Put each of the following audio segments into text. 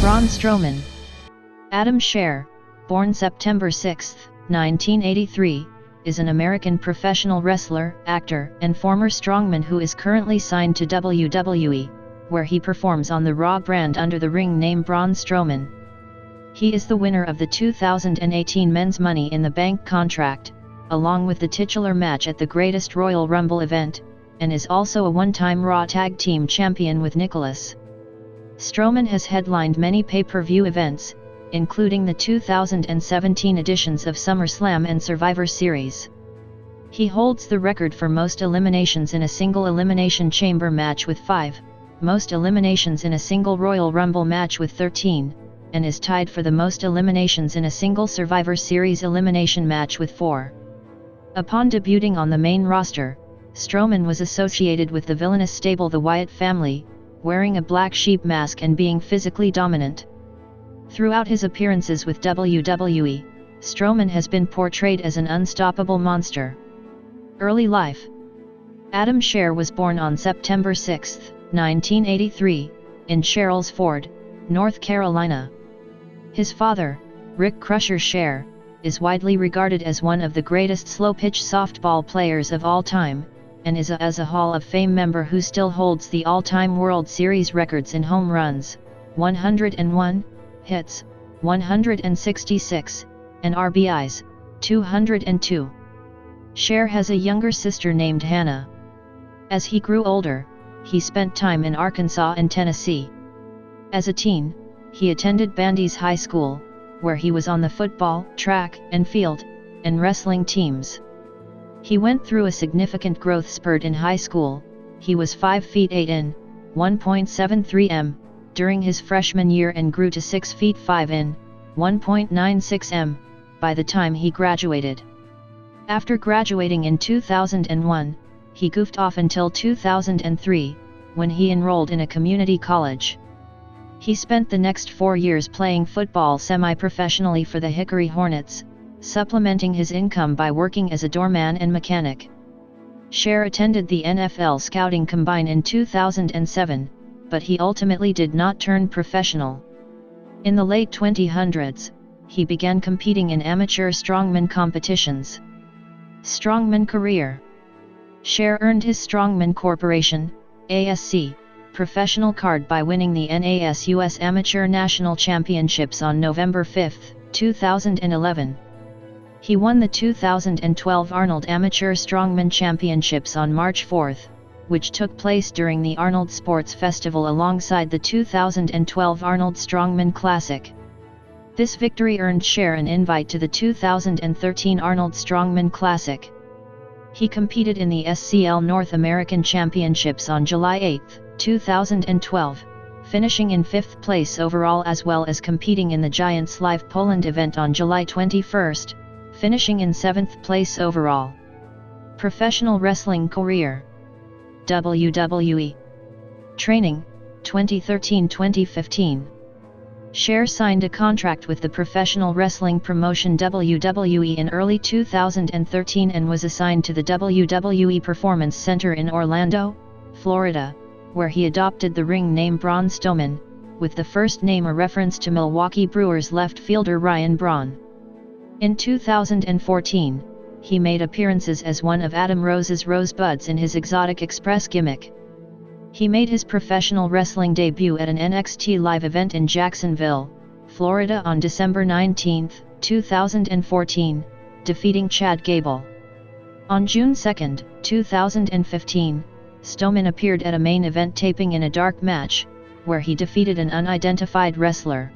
Braun Strowman. Adam Scherr, born September 6, 1983, is an American professional wrestler, actor, and former strongman who is currently signed to WWE, where he performs on the Raw brand under the ring name Braun Strowman. He is the winner of the 2018 Men's Money in the Bank contract, along with the titular match at the Greatest Royal Rumble event, and is also a one-time Raw Tag Team Champion with Nicholas. Strowman has headlined many pay-per-view events, including the 2017 editions of SummerSlam and Survivor Series. He holds the record for most eliminations in a single Elimination Chamber match with 5, most eliminations in a single Royal Rumble match with 13, and is tied for the most eliminations in a single Survivor Series elimination match with 4. Upon debuting on the main roster, Strowman was associated with the villainous stable the Wyatt family, wearing a black sheep mask and being physically dominant. Throughout his appearances with WWE, Strowman has been portrayed as an unstoppable monster. Early life. Adam Scherr was born on September 6, 1983, in Sherrills Ford, North Carolina. His father, Rick Crusher Scherr, is widely regarded as one of the greatest slow-pitch softball players of all time, and is a Hall of Fame member who still holds the all-time World Series records in home runs, 101, hits, 166, and RBIs, 202. Scherr has a younger sister named Hannah. As he grew older, he spent time in Arkansas and Tennessee. As a teen, he attended Bandy's High School, where he was on the football, track and field, and wrestling teams. He went through a significant growth spurt in high school. He was 5 feet 8 in, 1.73 m, during his freshman year and grew to 6 feet 5 in, 1.96 m, by the time he graduated. After graduating in 2001, he goofed off until 2003, when he enrolled in a community college. He spent the next 4 years playing football semi-professionally for the Hickory Hornets, supplementing his income by working as a doorman and mechanic. Scherr attended the NFL Scouting Combine in 2007, but he ultimately did not turn professional. In the late 2000s, he began competing in amateur strongman competitions. Strongman career. Scherr earned his Strongman Corporation, ASC, professional card by winning the NAS US Amateur National Championships on November 5, 2011. He won the 2012 Arnold Amateur Strongman Championships on March 4, which took place during the Arnold Sports Festival alongside the 2012 Arnold Strongman Classic. This victory earned Scherr an invite to the 2013 Arnold Strongman Classic. He competed in the SCL North American Championships on July 8, 2012, finishing in 5th place overall, as well as competing in the Giants Live Poland event on July 21, finishing in 7th place overall. Professional wrestling career. WWE. Training, 2013-2015. Scherr signed a contract with the professional wrestling promotion WWE in early 2013 and was assigned to the WWE Performance Center in Orlando, Florida, where he adopted the ring name Braun Strowman, with the first name a reference to Milwaukee Brewers left fielder Ryan Braun. In 2014, he made appearances as one of Adam Rose's Rosebuds in his Exotic Express gimmick. He made his professional wrestling debut at an NXT Live event in Jacksonville, Florida on December 19, 2014, defeating Chad Gable. On June 2, 2015, Strowman appeared at a main event taping in a dark match, where he defeated an unidentified wrestler.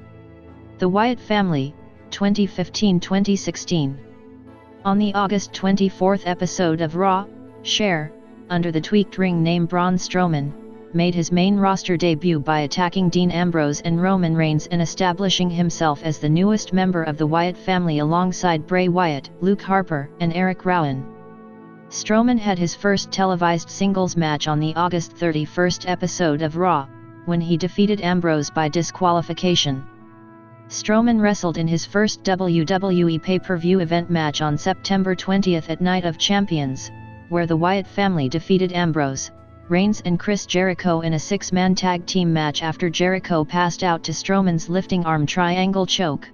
The Wyatt family, 2015-2016. On the August 24 episode of Raw, Scherr, under the tweaked ring name Braun Strowman, made his main roster debut by attacking Dean Ambrose and Roman Reigns and establishing himself as the newest member of the Wyatt family alongside Bray Wyatt, Luke Harper, and Eric Rowan. Strowman had his first televised singles match on the August 31 episode of Raw, when he defeated Ambrose by disqualification. Strowman wrestled in his first WWE pay-per-view event match on September 20 at Night of Champions, where the Wyatt family defeated Ambrose, Reigns and Chris Jericho in a 6-man tag team match after Jericho passed out to Strowman's lifting arm triangle choke.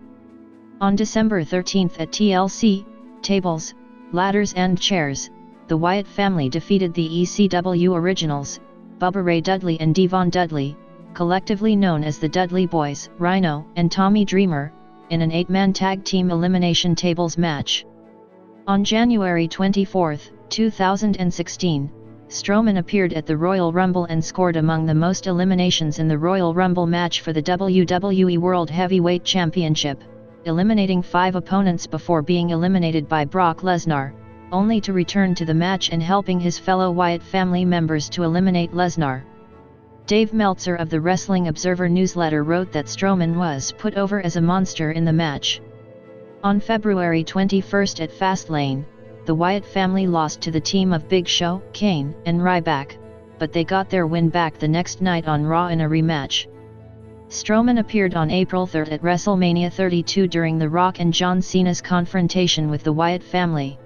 On December 13 at TLC, Tables, Ladders and Chairs, the Wyatt family defeated the ECW Originals, Bubba Ray Dudley and Devon Dudley, collectively known as the Dudley Boys, Rhino and Tommy Dreamer, in an 8-man tag team elimination tables match. On January 24, 2016, Strowman appeared at the Royal Rumble and scored among the most eliminations in the Royal Rumble match for the WWE World Heavyweight Championship, eliminating 5 opponents before being eliminated by Brock Lesnar, only to return to the match and helping his fellow Wyatt family members to eliminate Lesnar. Dave Meltzer of the Wrestling Observer newsletter wrote that Strowman was put over as a monster in the match. On February 21 at Fastlane, the Wyatt family lost to the team of Big Show, Kane, and Ryback, but they got their win back the next night on Raw in a rematch. Strowman appeared on April 3 at WrestleMania 32 during The Rock and John Cena's confrontation with the Wyatt family.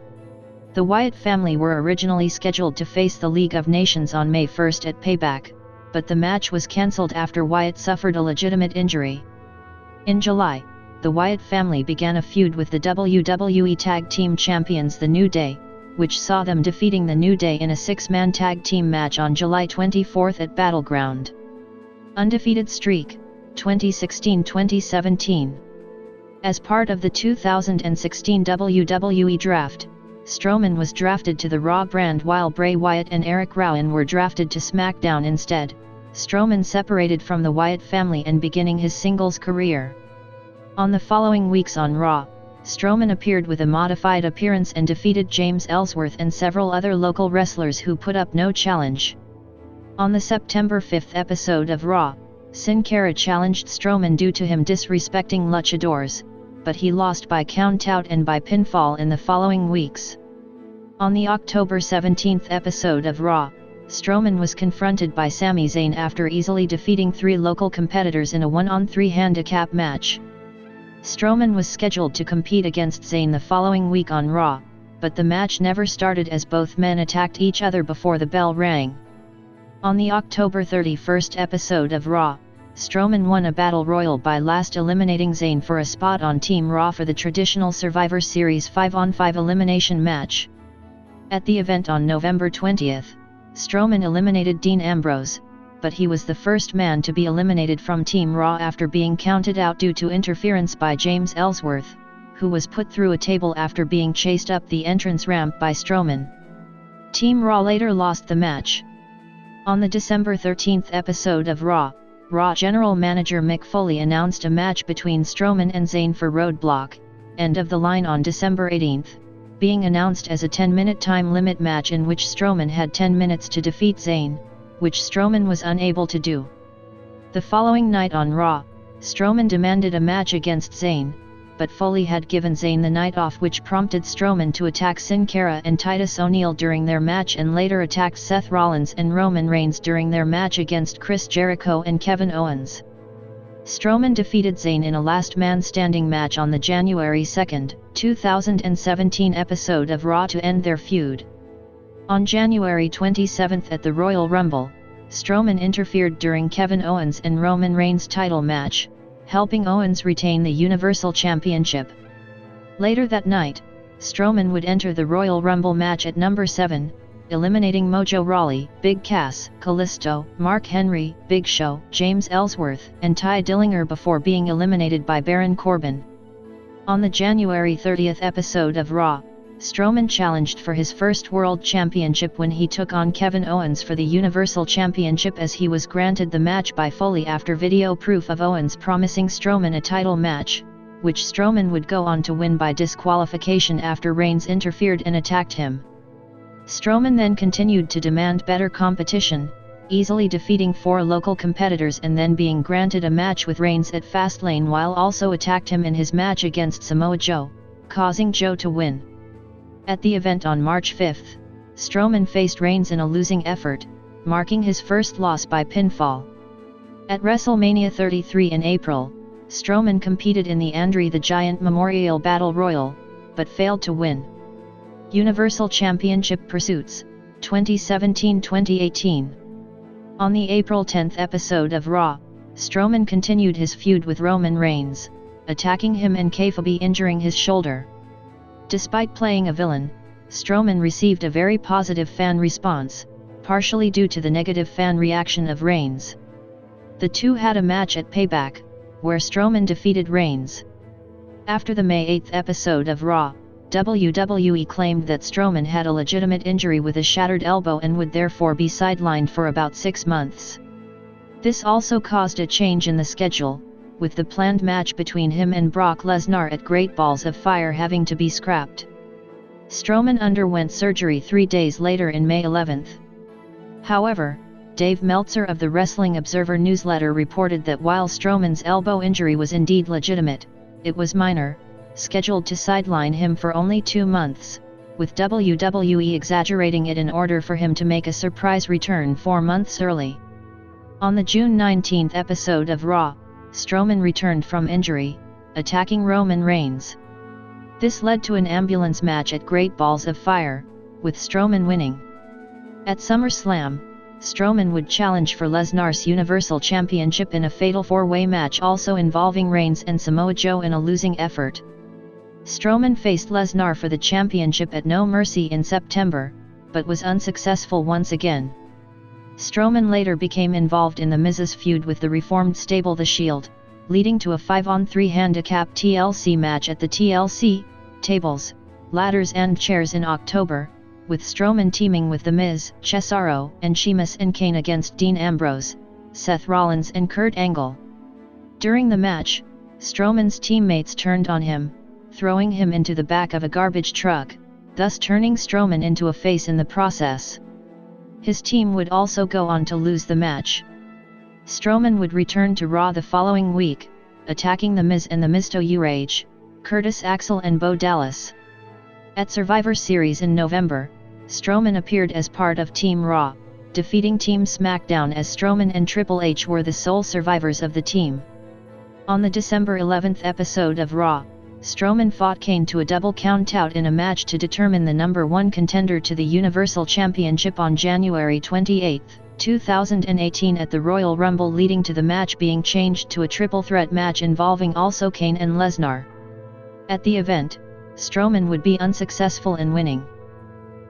The Wyatt family were originally scheduled to face the League of Nations on May 1 at Payback, but the match was cancelled after Wyatt suffered a legitimate injury. In July, the Wyatt family began a feud with the WWE Tag Team Champions The New Day, which saw them defeating The New Day in a 6-man tag team match on July 24 at Battleground. Undefeated streak, 2016-2017. As part of the 2016 WWE Draft, Strowman was drafted to the Raw brand while Bray Wyatt and Eric Rowan were drafted to SmackDown instead. Strowman separated from the Wyatt family and beginning his singles career. On the following weeks on Raw, Strowman appeared with a modified appearance and defeated James Ellsworth and several other local wrestlers who put up no challenge. On the September 5 episode of Raw, Sin Cara challenged Strowman due to him disrespecting luchadors, but he lost by countout and by pinfall in the following weeks. On the October 17 episode of Raw, Strowman was confronted by Sami Zayn after easily defeating 3 local competitors in a 1-on-3 handicap match. Strowman was scheduled to compete against Zayn the following week on Raw, but the match never started as both men attacked each other before the bell rang. On the October 31 episode of Raw, Strowman won a battle royal by last eliminating Zayn for a spot on Team Raw for the traditional Survivor Series 5-on-5 elimination match. At the event on November 20, Strowman eliminated Dean Ambrose, but he was the first man to be eliminated from Team Raw after being counted out due to interference by James Ellsworth, who was put through a table after being chased up the entrance ramp by Strowman. Team Raw later lost the match. On the December 13 episode of Raw, Raw General Manager Mick Foley announced a match between Strowman and Zayn for Roadblock, End of the Line on December 18, being announced as a 10-minute time limit match in which Strowman had 10 minutes to defeat Zayn, which Strowman was unable to do. The following night on Raw, Strowman demanded a match against Zayn, but Foley had given Zayn the night off, which prompted Strowman to attack Sin Cara and Titus O'Neil during their match and later attacked Seth Rollins and Roman Reigns during their match against Chris Jericho and Kevin Owens. Strowman defeated Zayn in a last man standing match on the January 2, 2017 episode of Raw to end their feud. On January 27 at the Royal Rumble, Strowman interfered during Kevin Owens and Roman Reigns' title match, helping Owens retain the Universal Championship. Later that night, Strowman would enter the Royal Rumble match at number 7, eliminating Mojo Rawley, Big Cass, Kalisto, Mark Henry, Big Show, James Ellsworth, and Ty Dillinger before being eliminated by Baron Corbin. On the January 30 episode of Raw, Strowman challenged for his first World Championship when he took on Kevin Owens for the Universal Championship, as he was granted the match by Foley after video proof of Owens promising Strowman a title match, which Strowman would go on to win by disqualification after Reigns interfered and attacked him. Strowman then continued to demand better competition, easily defeating 4 local competitors and then being granted a match with Reigns at Fastlane, while also attacked him in his match against Samoa Joe, causing Joe to win. At the event on March 5, Strowman faced Reigns in a losing effort, marking his first loss by pinfall. At WrestleMania 33 in April, Strowman competed in the Andre the Giant Memorial Battle Royal, but failed to win. Universal Championship Pursuits, 2017-2018. On the April 10 episode of Raw, Strowman continued his feud with Roman Reigns, attacking him and kayfabe injuring his shoulder. Despite playing a villain, Strowman received a very positive fan response, partially due to the negative fan reaction of Reigns. The two had a match at Payback, where Strowman defeated Reigns. After the May 8 episode of Raw, WWE claimed that Strowman had a legitimate injury with a shattered elbow and would therefore be sidelined for about 6 months. This also caused a change in the schedule, with the planned match between him and Brock Lesnar at Great Balls of Fire having to be scrapped. Strowman underwent surgery 3 days later in May 11. However, Dave Meltzer of the Wrestling Observer newsletter reported that while Strowman's elbow injury was indeed legitimate, it was minor, scheduled to sideline him for only 2 months, with WWE exaggerating it in order for him to make a surprise return 4 months early. On the June 19 episode of Raw, Strowman returned from injury, attacking Roman Reigns. This led to an ambulance match at Great Balls of Fire, with Strowman winning. At SummerSlam, Strowman would challenge for Lesnar's Universal Championship in a fatal 4-way match also involving Reigns and Samoa Joe in a losing effort. Strowman faced Lesnar for the championship at No Mercy in September, but was unsuccessful once again. Strowman later became involved in The Miz's feud with the reformed stable The Shield, leading to a 5-on-3 handicap TLC match at the TLC, Tables, Ladders and Chairs in October, with Strowman teaming with The Miz, Cesaro, and Sheamus and Kane against Dean Ambrose, Seth Rollins and Kurt Angle. During the match, Strowman's teammates turned on him, throwing him into the back of a garbage truck, thus turning Strowman into a face in the process. His team would also go on to lose the match. Strowman would return to Raw the following week, attacking The Miz and The Miztourage, Curtis Axel and Bo Dallas. At Survivor Series in November, Strowman appeared as part of Team Raw, defeating Team SmackDown as Strowman and Triple H were the sole survivors of the team. On the December 11 episode of Raw, Strowman fought Kane to a double countout in a match to determine the number 1 contender to the Universal Championship on January 28, 2018 at the Royal Rumble, leading to the match being changed to a triple threat match involving also Kane and Lesnar. At the event, Strowman would be unsuccessful in winning.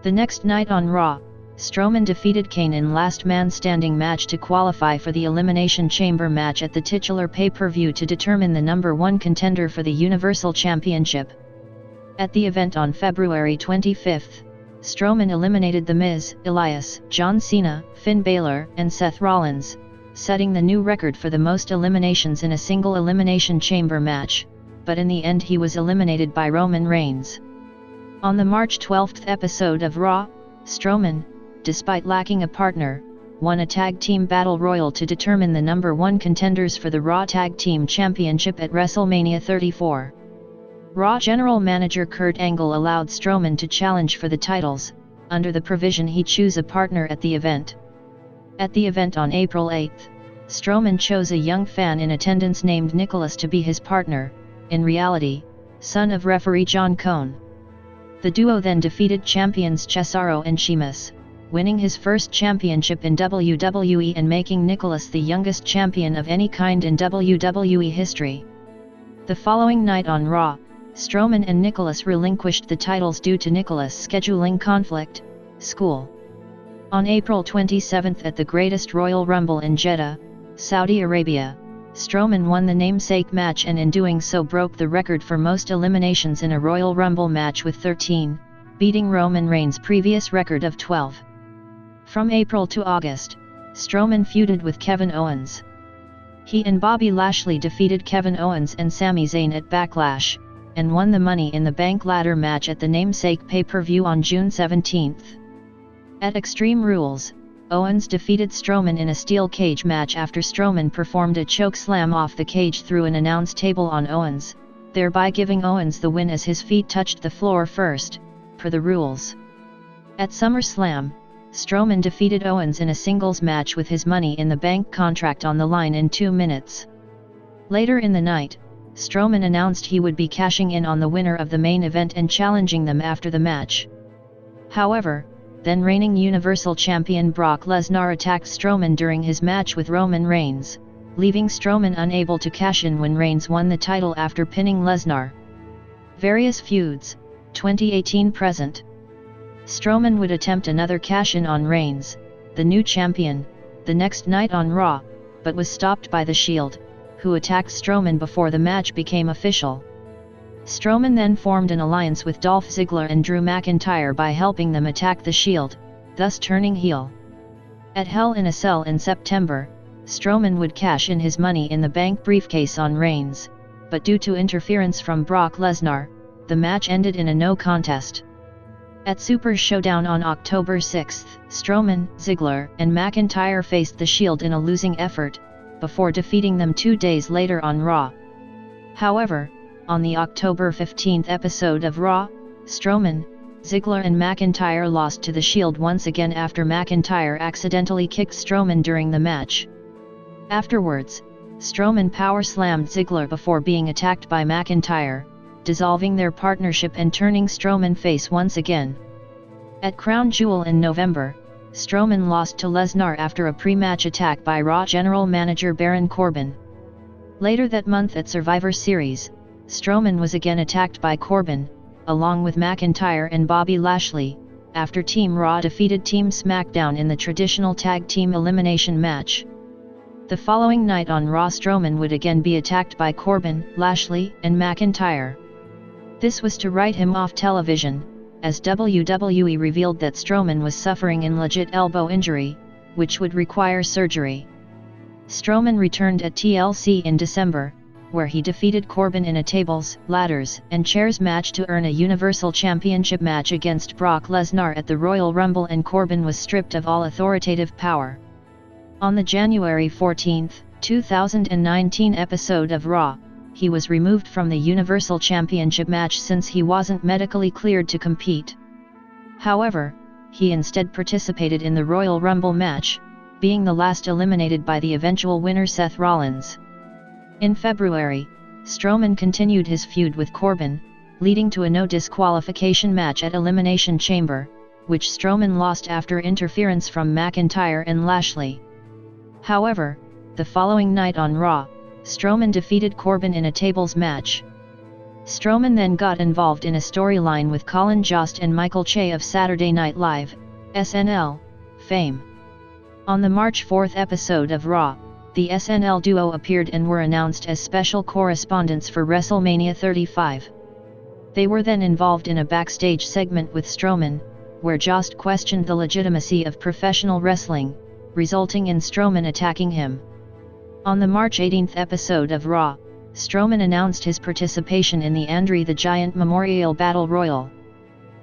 The next night on Raw, Strowman defeated Kane in last man standing match to qualify for the Elimination Chamber match at the titular pay-per-view to determine the number 1 contender for the Universal Championship. At the event on February 25, Strowman eliminated The Miz, Elias, John Cena, Finn Balor, and Seth Rollins, setting the new record for the most eliminations in a single Elimination Chamber match, but in the end he was eliminated by Roman Reigns. On the March 12 episode of Raw, Strowman, despite lacking a partner, won a tag team battle royal to determine the number 1 contenders for the Raw Tag Team Championship at WrestleMania 34. Raw General Manager Kurt Angle allowed Strowman to challenge for the titles, under the provision he choose a partner at the event. At the event on April 8, Strowman chose a young fan in attendance named Nicholas to be his partner, in reality, son of referee John Cone. The duo then defeated champions Cesaro and Sheamus, winning his first championship in WWE and making Nicholas the youngest champion of any kind in WWE history. The following night on Raw, Strowman and Nicholas relinquished the titles due to Nicholas' scheduling conflict, school. On April 27 at the Greatest Royal Rumble in Jeddah, Saudi Arabia, Strowman won the namesake match and in doing so broke the record for most eliminations in a Royal Rumble match with 13, beating Roman Reigns' previous record of 12. From April to August, Strowman feuded with Kevin Owens. He and Bobby Lashley defeated Kevin Owens and Sami Zayn at Backlash, and won the Money in the Bank ladder match at the namesake pay-per-view on June 17. At Extreme Rules, Owens defeated Strowman in a steel cage match after Strowman performed a chokeslam off the cage through an announce table on Owens, thereby giving Owens the win as his feet touched the floor first, per the rules. At SummerSlam, Strowman defeated Owens in a singles match with his Money in the Bank contract on the line in 2 minutes. Later in the night, Strowman announced he would be cashing in on the winner of the main event and challenging them after the match. However, then reigning Universal Champion Brock Lesnar attacked Strowman during his match with Roman Reigns, leaving Strowman unable to cash in when Reigns won the title after pinning Lesnar. Various feuds, 2018 present. Strowman would attempt another cash-in on Reigns, the new champion, the next night on Raw, but was stopped by The Shield, who attacked Strowman before the match became official. Strowman then formed an alliance with Dolph Ziggler and Drew McIntyre by helping them attack The Shield, thus turning heel. At Hell in a Cell in September, Strowman would cash in his Money in the Bank briefcase on Reigns, but due to interference from Brock Lesnar, the match ended in a no contest. At Super Showdown on October 6, Strowman, Ziggler, and McIntyre faced The Shield in a losing effort, before defeating them 2 days later on Raw. However, on the October 15 episode of Raw, Strowman, Ziggler and McIntyre lost to The Shield once again after McIntyre accidentally kicked Strowman during the match. Afterwards, Strowman power-slammed Ziggler before being attacked by McIntyre, dissolving their partnership and turning Strowman face once again. At Crown Jewel in November, Strowman lost to Lesnar after a pre-match attack by Raw General Manager Baron Corbin. Later that month at Survivor Series, Strowman was again attacked by Corbin, along with McIntyre and Bobby Lashley, after Team Raw defeated Team SmackDown in the traditional tag team elimination match. The following night on Raw, Strowman would again be attacked by Corbin, Lashley, and McIntyre. This was to write him off television, as WWE revealed that Strowman was suffering an legit elbow injury, which would require surgery. Strowman returned at TLC in December, where he defeated Corbin in a tables, ladders, and chairs match to earn a Universal Championship match against Brock Lesnar at the Royal Rumble, and Corbin was stripped of all authoritative power. On the January 14, 2019 episode of Raw, he was removed from the Universal Championship match since he wasn't medically cleared to compete. However, he instead participated in the Royal Rumble match, being the last eliminated by the eventual winner Seth Rollins. In February, Strowman continued his feud with Corbin, leading to a no disqualification match at Elimination Chamber, which Strowman lost after interference from McIntyre and Lashley. However, the following night on Raw, Strowman defeated Corbin in a tables match. Strowman then got involved in a storyline with Colin Jost and Michael Che of Saturday Night Live, SNL, fame. On the March 4 episode of Raw, the SNL duo appeared and were announced as special correspondents for WrestleMania 35. They were then involved in a backstage segment with Strowman, where Jost questioned the legitimacy of professional wrestling, resulting in Strowman attacking him. On the March 18 episode of Raw, Strowman announced his participation in the Andre the Giant Memorial Battle Royal.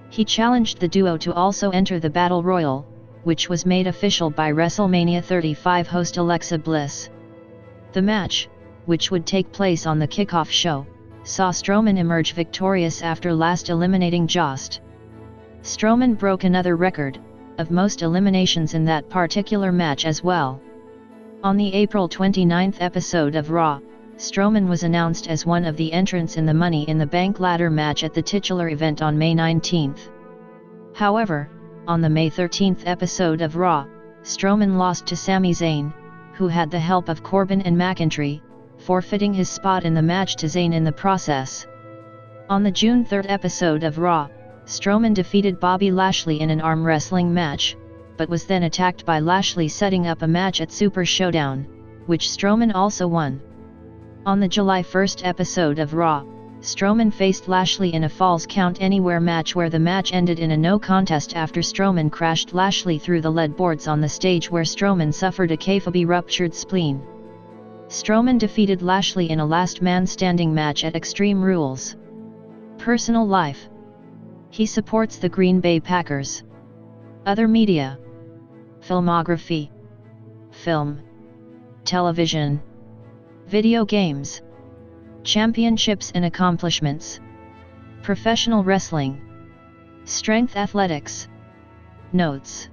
He challenged the duo to also enter the Battle Royal, which was made official by WrestleMania 35 host Alexa Bliss. The match, which would take place on the kickoff show, saw Strowman emerge victorious after last eliminating Jost. Strowman broke another record, of most eliminations in that particular match as well. On the April 29 episode of Raw, Strowman was announced as one of the entrants in the Money in the Bank ladder match at the titular event on May 19. However, on the May 13 episode of Raw, Strowman lost to Sami Zayn, who had the help of Corbin and McIntyre, forfeiting his spot in the match to Zayn in the process. On the June 3 episode of Raw, Strowman defeated Bobby Lashley in an arm wrestling match, but was then attacked by Lashley, setting up a match at Super Showdown, which Strowman also won. On the July 1 episode of Raw, Strowman faced Lashley in a Falls Count Anywhere match, where the match ended in a no contest after Strowman crashed Lashley through the lead boards on the stage, where Strowman suffered a kayfabe ruptured spleen. Strowman defeated Lashley in a last man standing match at Extreme Rules. Personal life. He supports the Green Bay Packers. Other media. Filmography. Film. Television. Video games. Championships and accomplishments. Professional wrestling. Strength athletics. Notes.